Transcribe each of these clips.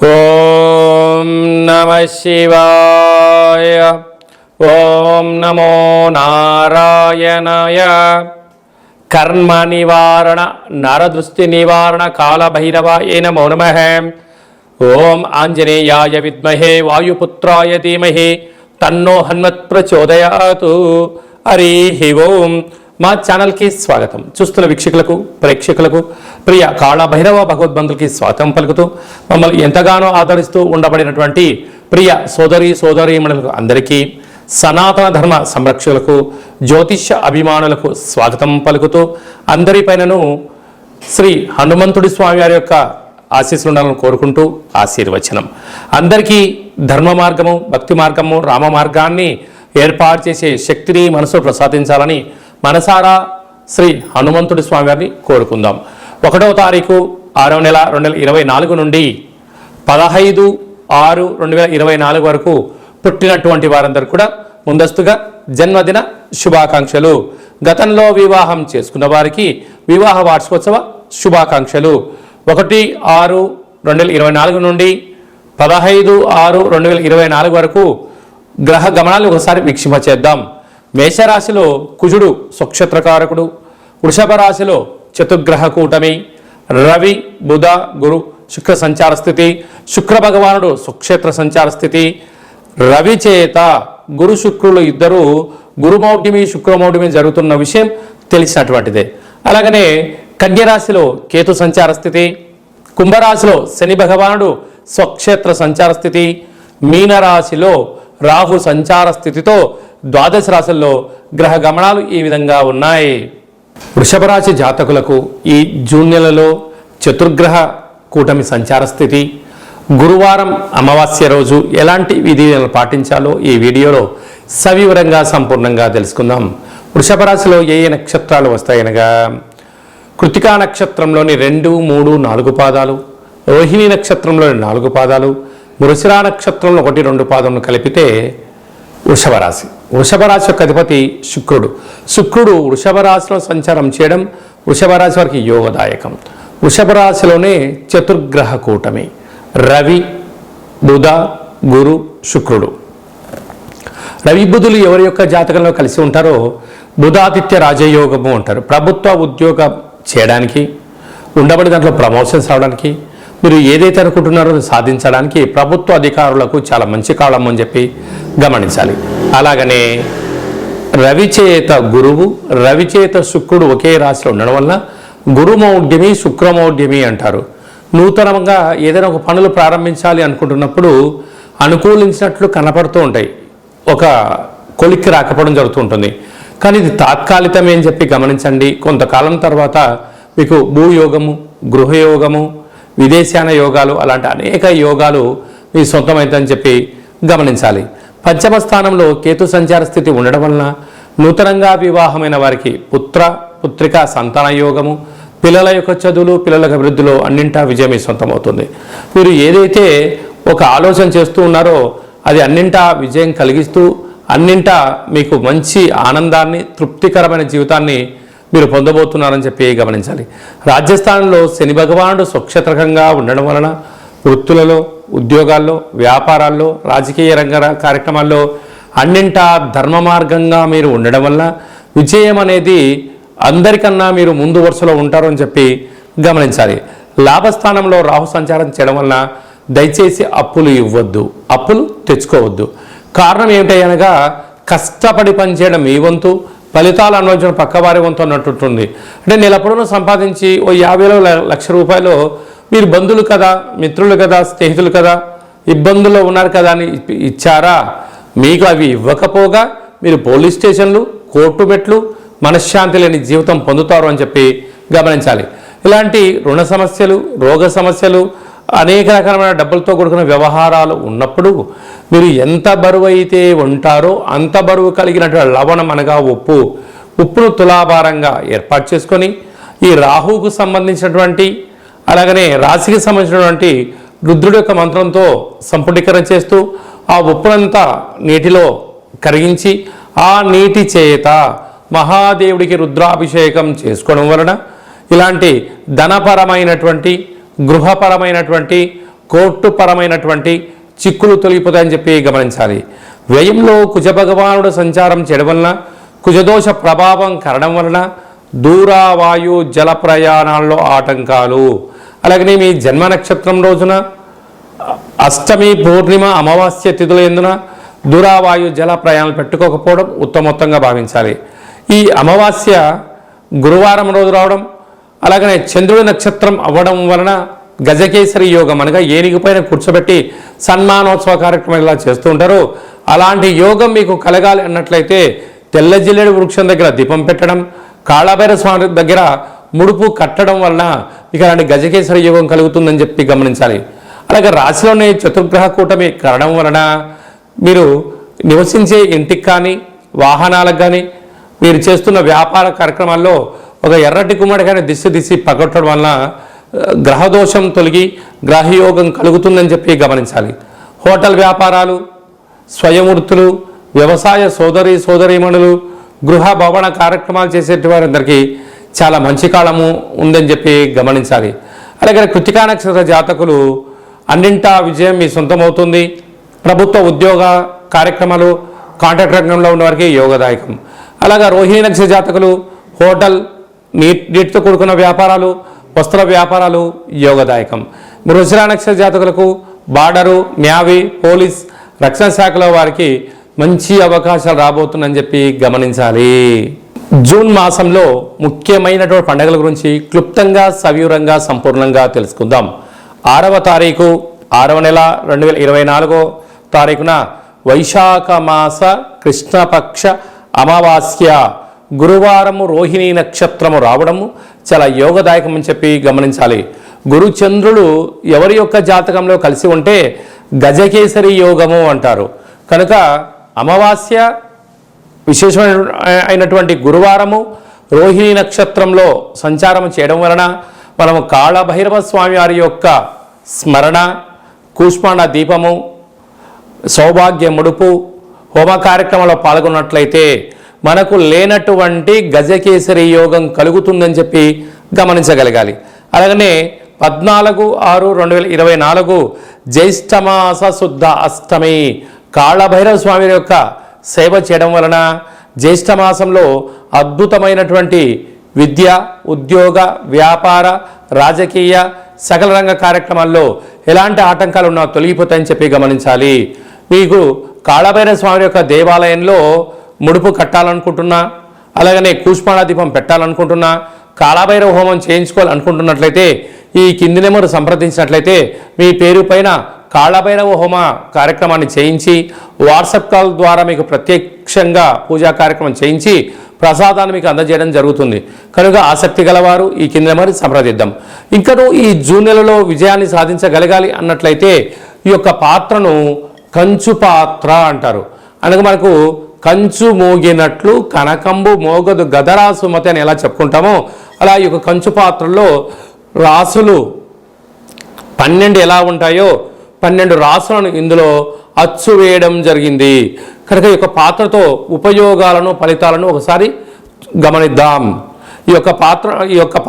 ఓం నమః శివాయ. ఓం నమో నారాయణాయ. కర్మ నివారణ నరదృష్టి నివారణ కాళభైరవాయ నమో నమః. ఓం ఆంజనేయాయ విద్మహే వాయుపుత్రాయ ధీమహి తన్నో హనుమత్ ప్రచోదయాతు. హరి ఓం. మా ఛానల్కి స్వాగతం. చూస్తున్న వీక్షకులకు ప్రేక్షకులకు ప్రియ కాళభైరవ భగవద్బంధులకి స్వాగతం పలుకుతూ మమ్మల్ని ఎంతగానో ఆదరిస్తూ ఉండబడినటువంటి ప్రియ సోదరీమణులకు అందరికీ, సనాతన ధర్మ సంరక్షకులకు, జ్యోతిష్య అభిమానులకు స్వాగతం పలుకుతూ అందరిపైనను శ్రీ హనుమంతుడి స్వామి వారి యొక్క ఆశీస్సులు ఉండాలని కోరుకుంటూ ఆశీర్వచనం. అందరికీ ధర్మ మార్గము, భక్తి మార్గము, రామ మార్గాన్ని ఏర్పాటు చేసే శక్తిని మనసు ప్రసాదించాలని మనసారా శ్రీ హనుమంతుడి స్వామి వారిని కోరుకుందాం. 1వ తారీఖు 6వ నెల 2024 నుండి 15/6/2024 వరకు పుట్టినటువంటి వారందరూ కూడా ముందస్తుగా జన్మదిన శుభాకాంక్షలు. గతంలో వివాహం చేసుకున్న వారికి వివాహ వార్షికోత్సవ శుభాకాంక్షలు. 1/6/2024 నుండి 15/6/2024 వరకు గ్రహ గమనాలు ఒకసారి వీక్షింపచేద్దాం. మేషరాశిలో కుజుడు స్వక్షేత్రకారకుడు, వృషభ రాశిలో చతుర్గ్రహ కూటమి, రవి బుధ గురు శుక్ర సంచార స్థితి, శుక్ర భగవానుడు స్వక్షేత్ర సంచార స్థితి, రవి చేత గురు శుక్రులు ఇద్దరు గురుమౌఢ్యమి శుక్రమౌఢ్యమి జరుగుతున్న విషయం తెలిసినటువంటిదే. అలాగనే కన్యరాశిలో కేతు సంచార స్థితి, కుంభరాశిలో శని భగవానుడు స్వక్షేత్ర సంచార స్థితి, మీనరాశిలో రాహు సంచార స్థితితో ద్వాదశ రాశుల్లో గ్రహ గమనాలు ఈ విధంగా ఉన్నాయి. వృషభ రాశి జాతకులకు ఈ జూన్ నెలలో చతుర్గ్రహ కూటమి సంచార స్థితి, గురువారం అమావాస్య రోజు ఎలాంటి విధులను పాటించాలో ఈ వీడియోలో సవివరంగా సంపూర్ణంగా తెలుసుకుందాం. వృషభ రాశిలో ఏ నక్షత్రాలు వస్తాయనగా కృతికా నక్షత్రంలోని 2, 3, 4 పాదాలు, రోహిణి నక్షత్రంలోని 4 పాదాలు, మృగశిర నక్షత్రంలో 1, 2 పాదములు కలిపితే వృషభ రాశి. వృషభ రాశి యొక్క అధిపతి శుక్రుడు వృషభ రాశిలో సంచారం చేయడం వృషభ రాశి వారికి యోగదాయకం. వృషభ రాశిలోనే చతుర్గ్రహ కూటమి, రవి బుధ గురు శుక్రుడు. రవి బుధులు ఎవరి యొక్క జాతకంలో కలిసి ఉంటారో బుధాదిత్య రాజయోగము అంటారు. ప్రభుత్వ ఉద్యోగం చేయడానికి, ఉండబడి దాంట్లో ప్రమోషన్స్ రావడానికి, మీరు ఏదైతే అనుకుంటున్నారో సాధించడానికి ప్రభుత్వ అధికారులకు చాలా మంచి కాలం అని చెప్పి గమనించాలి. అలాగనే రవిచేత గురువు, రవిచేత శుక్రుడు ఒకే రాశిలో ఉండడం వల్ల గురుమౌఢ్యమి శుక్రమౌఢ్యమి అంటారు. నూతనంగా ఏదైనా ఒక పనులు ప్రారంభించాలి అనుకుంటున్నప్పుడు అనుకూలించినట్లు కనపడుతూ ఉంటాయి, ఒక కొలిక్కి రాకపోవడం జరుగుతూ ఉంటుంది. కానీ ఇది తాత్కాలికమే అని చెప్పి గమనించండి. కొంతకాలం తర్వాత మీకు భూయోగము, గృహయోగము, విదేశాన యోగాలు, అలాంటి అనేక యోగాలు మీ సొంతమైందని చెప్పి గమనించాలి. పంచమ స్థానంలో కేతు సంచార స్థితి ఉండడం వలన నూతనంగా వివాహమైన వారికి పుత్రిక సంతాన యోగము, పిల్లల యొక్క చదువులు, పిల్లల అభివృద్ధిలో అన్నింటా విజయం మీ సొంతమవుతుంది. మీరు ఏదైతే ఒక ఆలోచన చేస్తూ ఉన్నారో అది అన్నింటా విజయం కలిగిస్తూ అన్నింటా మీకు మంచి ఆనందాన్ని, తృప్తికరమైన జీవితాన్ని మీరు పొందబోతున్నారని చెప్పి గమనించాలి. రాజస్థాన్లో శని భగవానుడు స్వక్షేత్రకంగా ఉండడం వలన వృత్తులలో, ఉద్యోగాల్లో, వ్యాపారాల్లో, రాజకీయ రంగ కార్యక్రమాల్లో అన్నింటా ధర్మ మార్గంగా మీరు ఉండడం వల్ల విజయం అనేది అందరికన్నా మీరు ముందు వరుసలో ఉంటారు అని చెప్పి గమనించాలి. లాభస్థానంలో రాహు సంచారం చేయడం వలన దయచేసి అప్పులు ఇవ్వద్దు, అప్పులు తెచ్చుకోవద్దు. కారణం ఏమిటనగా కష్టపడి పనిచేయడం మీ వంతు, ఫలితాలు అనుభవించడం పక్కవారి వంతు అన్నట్టుంటుంది. అంటే నెలపొడను సంపాదించి ఓ 50,00,000 రూపాయలు మీరు బంధువులు కదా, మిత్రులు కదా, స్నేహితులు కదా, ఇబ్బందుల్లో ఉన్నారు కదా అని ఇచ్చారా? మీకు అవి ఇవ్వకపోగా మీరు పోలీస్ స్టేషన్లు, కోర్టు మెట్లు, మనశ్శాంతి లేని జీవితం పొందుతారు అని చెప్పి గమనించాలి. ఇలాంటి రుణ సమస్యలు, రోగ సమస్యలు, అనేక రకాలైన డబ్బులతో కూడుకున్న వ్యవహారాలు ఉన్నప్పుడు మీరు ఎంత బరువు అయితే ఉంటారో అంత బరువు కలిగినటువంటి లవణం అనగా ఉప్పును తులాభారంగా ఏర్పాటు చేసుకొని ఈ రాహువుకు సంబంధించినటువంటి అలాగనే రాశికి సంబంధించినటువంటి రుద్రుడి యొక్క మంత్రంతో సంపుటీకరణ చేస్తూ ఆ ఉప్పునంతా నీటిలో కరిగించి ఆ నీటి చేత మహాదేవుడికి రుద్రాభిషేకం చేసుకోవడం వలన ఇలాంటి ధనపరమైనటువంటి, గృహపరమైనటువంటి, కోర్టుపరమైనటువంటి చిక్కులు తొలగిపోతాయని చెప్పి గమనించాలి. వ్యయంలో కుజభగవానుడు సంచారం చేయడం వలన, కుజదోష ప్రభావం కరడం వలన దూరావాయు జల ప్రయాణాల్లో ఆటంకాలు, అలాగనే మీ జన్మ నక్షత్రం రోజున అష్టమి, పూర్ణిమ, అమావాస్య తిథుల యందున దూరావాయు జల ప్రయాణాలు పెట్టుకోకపోవడం ఉత్తమోత్తంగా భావించాలి. ఈ అమావాస్య గురువారం రోజు రావడం, అలాగనే చంద్రుడి నక్షత్రం అవ్వడం వలన గజకేసరి యోగం అనగా ఏనుగు పైన కూర్చోబెట్టి సన్మానోత్సవ కార్యక్రమం ఇలా చేస్తూ ఉంటారు. అలాంటి యోగం మీకు కలగాలి అన్నట్లయితే తెల్ల జిల్లేడు వృక్షం దగ్గర దీపం పెట్టడం, కాళభైరవ స్వామి దగ్గర ముడుపు కట్టడం వలన మీకు అలాంటి గజకేసరి యోగం కలుగుతుందని చెప్పి గమనించాలి. అలాగే రాశిలోని చతుర్గ్రహ కూటమి కారణం వలన మీరు నివసించే ఇంటికి కానీ, వాహనాలకు కానీ, మీరు చేస్తున్న వ్యాపార కార్యక్రమాల్లో ఒక ఎర్రటి గుమ్మడికాయని దిశ పగొట్టడం వలన గ్రహదోషం తొలగి గ్రహయోగం కలుగుతుందని చెప్పి గమనించాలి. హోటల్ వ్యాపారాలు, స్వయం వృత్తులు, వ్యవసాయ సోదరీమణులు, గృహ భవన కార్యక్రమాలు చేసేటి వారందరికీ చాలా మంచి కాలము ఉందని చెప్పి గమనించాలి. అలాగే కృత్తికా నక్షత్ర జాతకులు అన్నింటా విజయం మీ సొంతమవుతుంది. ప్రభుత్వ ఉద్యోగ కార్యక్రమాలు, కాంట్రాక్ట్ రంగంలో ఉన్న వారికి యోగదాయకం. అలాగే రోహిణి నక్షత్ర జాతకులు హోటల్, నీటితో కూడుకున్న వ్యాపారాలు, వస్త్ర వ్యాపారాలు యోగదాయకం. మృగశిర నక్షత్ర జాతకులకు బార్డరు, నేవీ, పోలీస్, రక్షణ శాఖలో వారికి మంచి అవకాశాలు రాబోతుందని చెప్పి గమనించాలి. జూన్ మాసంలో ముఖ్యమైనటువంటి పండుగల గురించి క్లుప్తంగా, సవివరంగా, సంపూర్ణంగా తెలుసుకుందాం. 6వ తారీఖు 6వ నెల 2024 తారీఖున వైశాఖ మాస కృష్ణపక్ష అమావాస్య గురువారము రోహిణి నక్షత్రము రావడము చాలా యోగదాయకం అని చెప్పి గమనించాలి. గురుచంద్రుడు ఎవరి యొక్క జాతకంలో కలిసి ఉంటే గజకేసరి యోగము అంటారు. కనుక అమావాస్య విశేషమైనటువంటి గురువారము రోహిణి నక్షత్రంలో సంచారం చేయడం వలన మనము కాళభైరవ స్వామి వారి యొక్క స్మరణ, కూష్మాండ దీపము, సౌభాగ్య ముడుపు, హోమ కార్యక్రమంలో పాల్గొన్నట్లయితే మనకు లేనటువంటి గజకేసరి యోగం కలుగుతుందని చెప్పి గమనించగలగాలి. అలాగనే 14/6/2024 జ్యేష్ఠమాస శుద్ధ అష్టమి కాళభైరవ స్వామి యొక్క సేవ చేయడం వలన జ్యేష్ఠమాసంలో అద్భుతమైనటువంటి విద్య, ఉద్యోగ, వ్యాపార, రాజకీయ, సకల రంగ కార్యక్రమాల్లో ఎలాంటి ఆటంకాలు ఉన్నా తొలగిపోతాయని చెప్పి గమనించాలి. మీకు కాళభైరవ స్వామి యొక్క దేవాలయంలో ముడుపు కట్టాలనుకుంటున్నా, అలాగనే కూష్మాండ దీపం పెట్టాలనుకుంటున్నా, కాళభైరవ హోమం చేయించుకోవాలనుకుంటున్నట్లయితే ఈ కింది నెంబర్ సంప్రదించినట్లయితే మీ పేరు పైన కాళభైరవ హోమ కార్యక్రమాన్ని చేయించి వాట్సాప్ కాల్ ద్వారా మీకు ప్రత్యక్షంగా పూజా కార్యక్రమం చేయించి ప్రసాదాన్ని మీకు అందజేయడం జరుగుతుంది. కనుక ఆసక్తి గలవారు ఈ కింద నెంబర్ సంప్రదిద్దాం. ఇంకనూ ఈ జూన్ నెలలో విజయాన్ని సాధించగలగాలి అన్నట్లయితే ఈ యొక్క పాత్రను కంచు పాత్ర అంటారు. అనగా మనకు కంచు మోగినట్లు కనకంబు మోగదు గదరా సుమతి అని ఎలా చెప్పుకుంటామో అలా ఈ యొక్క కంచు పాత్రలో రాసులు 12 ఎలా ఉంటాయో 12 రాసులను ఇందులో అచ్చు వేయడం జరిగింది. కనుక ఈ యొక్క పాత్రతో ఉపయోగాలను, ఫలితాలను ఒకసారి గమనిద్దాం. ఈ యొక్క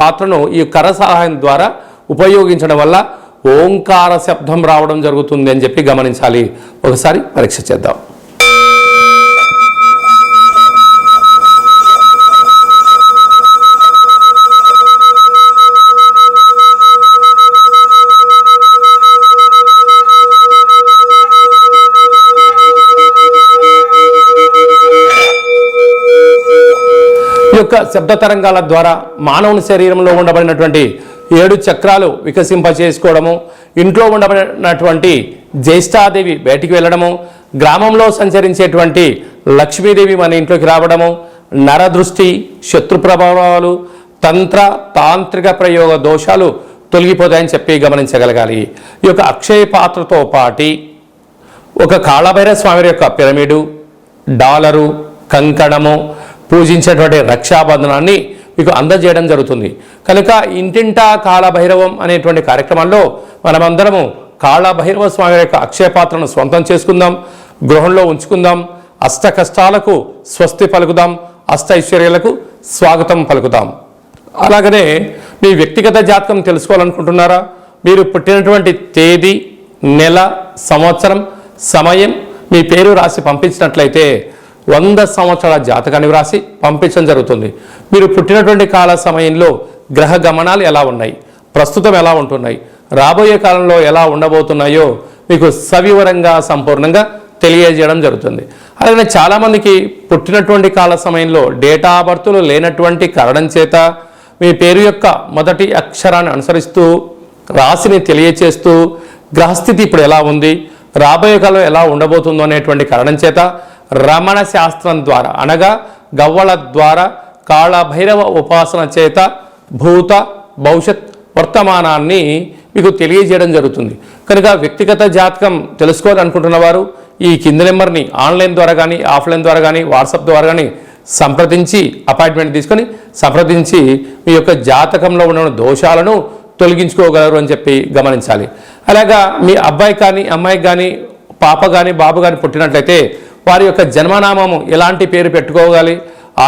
పాత్రను ఈ కర్ర సహాయం ద్వారా ఉపయోగించడం వల్ల ఓంకార శబ్దం రావడం జరుగుతుంది అని చెప్పి గమనించాలి. ఒకసారి పరీక్ష చేద్దాం. యొక్క శబ్ద తరంగాల ద్వారా మానవుని శరీరంలో ఉండబడినటువంటి 7 చక్రాలు వికసింపచేసుకోవడము, ఇంట్లో ఉండబడినటువంటి జ్యేష్ఠాదేవి బయటికి వెళ్ళడము, గ్రామంలో సంచరించేటువంటి లక్ష్మీదేవి మన ఇంట్లోకి రావడము, నరదృష్టి, శత్రు ప్రభావాలు, తాంత్రిక ప్రయోగ దోషాలు తొలగిపోతాయని చెప్పి గమనించగలగాలి. ఈ యొక్క అక్షయ పాత్రతో పాటి ఒక కాళభైరవ స్వామి యొక్క పిరమిడు, డాలరు, కంకణము, పూజించేటువంటి రక్షాబంధనాన్ని మీకు అందజేయడం జరుగుతుంది. కనుక ఇంటింటా కాళభైరవం అనేటువంటి కార్యక్రమంలో మనమందరము కాళభైరవ స్వామి యొక్క అక్షయ పాత్రను స్వంతం చేసుకుందాం, గృహంలో ఉంచుకుందాం, అష్ట కష్టాలకు స్వస్తి పలుకుదాం, అష్ట ఐశ్వర్యాలకు స్వాగతం పలుకుదాం. అలాగనే మీ వ్యక్తిగత జాతకం తెలుసుకోవాలనుకుంటున్నారా? మీరు పుట్టినటువంటి తేదీ, నెల, సంవత్సరం, సమయం మీ పేరు రాసి పంపించినట్లయితే 100 సంవత్సరాల జాతకాన్ని వ్రాసి పంపించడం జరుగుతుంది. మీరు పుట్టినటువంటి కాల సమయంలో గ్రహ గమనాలు ఎలా ఉన్నాయి, ప్రస్తుతం ఎలా ఉంటున్నాయి, రాబోయే కాలంలో ఎలా ఉండబోతున్నాయో మీకు సవివరంగా సంపూర్ణంగా తెలియజేయడం జరుగుతుంది. అలాగే చాలామందికి పుట్టినటువంటి కాల సమయంలో డేటా ఆఫ్ బర్త్లు లేనటువంటి కారణం చేత మీ పేరు యొక్క మొదటి అక్షరాన్ని అనుసరిస్తూ రాశిని తెలియచేస్తూ గ్రహస్థితి ఇప్పుడు ఎలా ఉంది, రాబోయే కాలం ఎలా ఉండబోతుందో అనేటువంటి కారణం చేత రమణ శాస్త్రం ద్వారా అనగా గవ్వల ద్వారా కాళభైరవ ఉపాసన చేత భూత భవిష్యత్ వర్తమానాన్ని మీకు తెలియజేయడం జరుగుతుంది. కనుక వ్యక్తిగత జాతకం తెలుసుకోవాలనుకుంటున్న వారు ఈ కింది నెంబర్ని ఆన్లైన్ ద్వారా కానీ ఆఫ్లైన్ ద్వారా కానీ వాట్సాప్ ద్వారా కానీ సంప్రదించి అపాయింట్మెంట్ తీసుకొని సంప్రదించి మీ యొక్క జాతకంలో ఉన్న దోషాలను తొలగించుకోగలరు అని చెప్పి గమనించాలి. అలాగా మీ అబ్బాయి కానీ అమ్మాయికి కానీ పాప కానీ బాబు కానీ పుట్టినట్లయితే వారి యొక్క జన్మనామము ఎలాంటి పేరు పెట్టుకోవాలి,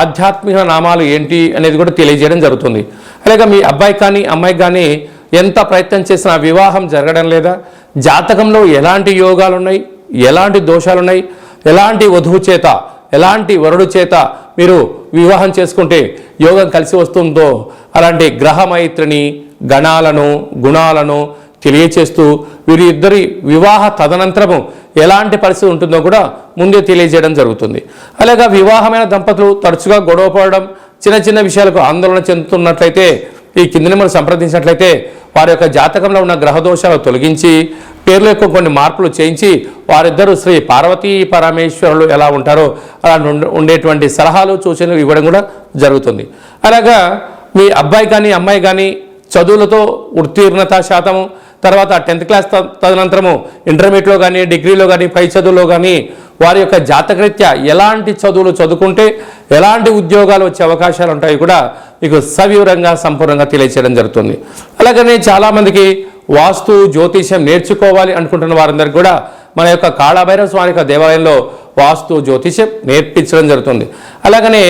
ఆధ్యాత్మిక నామాలు ఏంటి అనేది కూడా తెలియజేయడం జరుగుతుంది. అలాగే మీ అబ్బాయి కానీ అమ్మాయికి కానీ ఎంత ప్రయత్నం చేసినా వివాహం జరగడం లేదా, జాతకంలో ఎలాంటి యోగాలు ఉన్నాయి, ఎలాంటి దోషాలు ఉన్నాయి, ఎలాంటి వధువు చేత ఎలాంటి వరుడు చేత మీరు వివాహం చేసుకుంటే యోగం కలిసి వస్తుందో అలాంటి గ్రహమైత్రిని గణాలను గుణాలను తెలియచేస్తూ వీరి ఇద్దరి వివాహ తదనంతరము ఎలాంటి పరిస్థితి ఉంటుందో కూడా ముందే తెలియజేయడం జరుగుతుంది. అలాగే వివాహమైన దంపతులు తరచుగా గొడవ పడడం, చిన్న చిన్న విషయాలకు ఆందోళన చెందుతున్నట్లయితే ఈ కింది నెంబర్ సంప్రదించినట్లయితే వారి యొక్క జాతకంలో ఉన్న గ్రహదోషాలు తొలగించి పేర్ల యొక్క కొన్ని మార్పులు చేయించి వారిద్దరూ శ్రీ పార్వతీ పరమేశ్వరులు ఎలా ఉంటారో అలా ఉండేటువంటి సలహాలు సూచనలు ఇవ్వడం కూడా జరుగుతుంది. అలాగా మీ అబ్బాయి కానీ అమ్మాయి కానీ చదువులతో ఉత్తీర్ణత శాతము, తర్వాత 10th క్లాస్ తదనంతరము ఇంటర్మీడియట్లో కానీ డిగ్రీలో కానీ పై చదువులో కానీ వారి యొక్క జాతకరీత్యా ఎలాంటి చదువులు చదువుకుంటే ఎలాంటి ఉద్యోగాలు వచ్చే అవకాశాలు ఉంటాయి కూడా మీకు సవివరంగా సంపూర్ణంగా తెలియచేయడం జరుగుతుంది. అలాగనే చాలామందికి వాస్తు జ్యోతిష్యం నేర్చుకోవాలి అనుకుంటున్న వారందరికీ కూడా మన యొక్క కాళభైరవ స్వామి యొక్క దేవాలయంలో వాస్తు జ్యోతిష్యం నేర్పించడం జరుగుతుంది. అలాగనే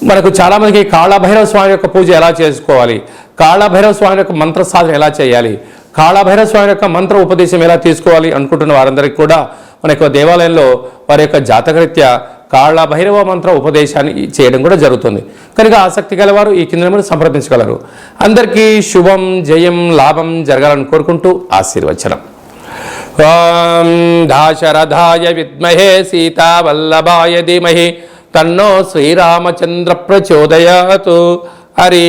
మనకు చాలామందికి కాళభైరవ స్వామి యొక్క పూజ ఎలా చేసుకోవాలి, కాళభైరవ స్వామి యొక్క మంత్ర సాధన ఎలా చేయాలి, కాళభైరవ స్వామి యొక్క మంత్ర ఉపదేశం ఎలా తీసుకోవాలి అనుకుంటున్న వారందరికీ కూడా మన యొక్క దేవాలయంలో వారి యొక్క జాతకరీత్యా కాళభైరవ మంత్ర ఉపదేశాన్ని చేయడం కూడా జరుగుతుంది. కనుక ఆసక్తి గలవారు ఈ కింద నెంబర్ సంప్రదించగలరు. అందరికీ శుభం, జయం, లాభం జరగాలని కోరుకుంటూ ఆశీర్వచనం. ఓం దాశరథాయ విద్మహే సీతావల్లభాయ ధీమహి తన్నో శ్రీరామచంద్ర ప్రచోదయాతు. హరి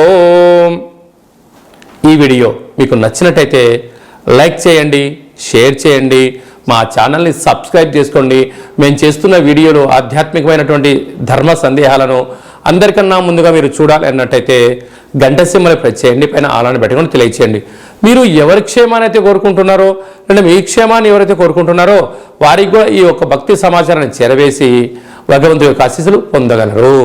ఓం. ఈ వీడియో మీకు నచ్చినట్టయితే లైక్ చేయండి, షేర్ చేయండి, మా ఛానల్ని సబ్స్క్రైబ్ చేసుకోండి. మేము చేస్తున్న వీడియోలు ఆధ్యాత్మికమైనటువంటి ధర్మ సందేహాలను అందరికన్నా ముందుగా మీరు చూడాలి అన్నట్టయితే గంట సింబల్ ప్రెస్ చేయండి, పైన ఆలాన్ని పెట్టుకొని తెలియచేయండి. మీరు ఎవరి క్షేమాన్ని అయితే కోరుకుంటున్నారో అంటే మీ క్షేమాన్ని ఎవరైతే కోరుకుంటున్నారో వారికి కూడా ఈ యొక్క భక్తి సమాచారాన్ని చేరవేసి భగవంతుడి యొక్క ఆశీస్సులు పొందగలరు.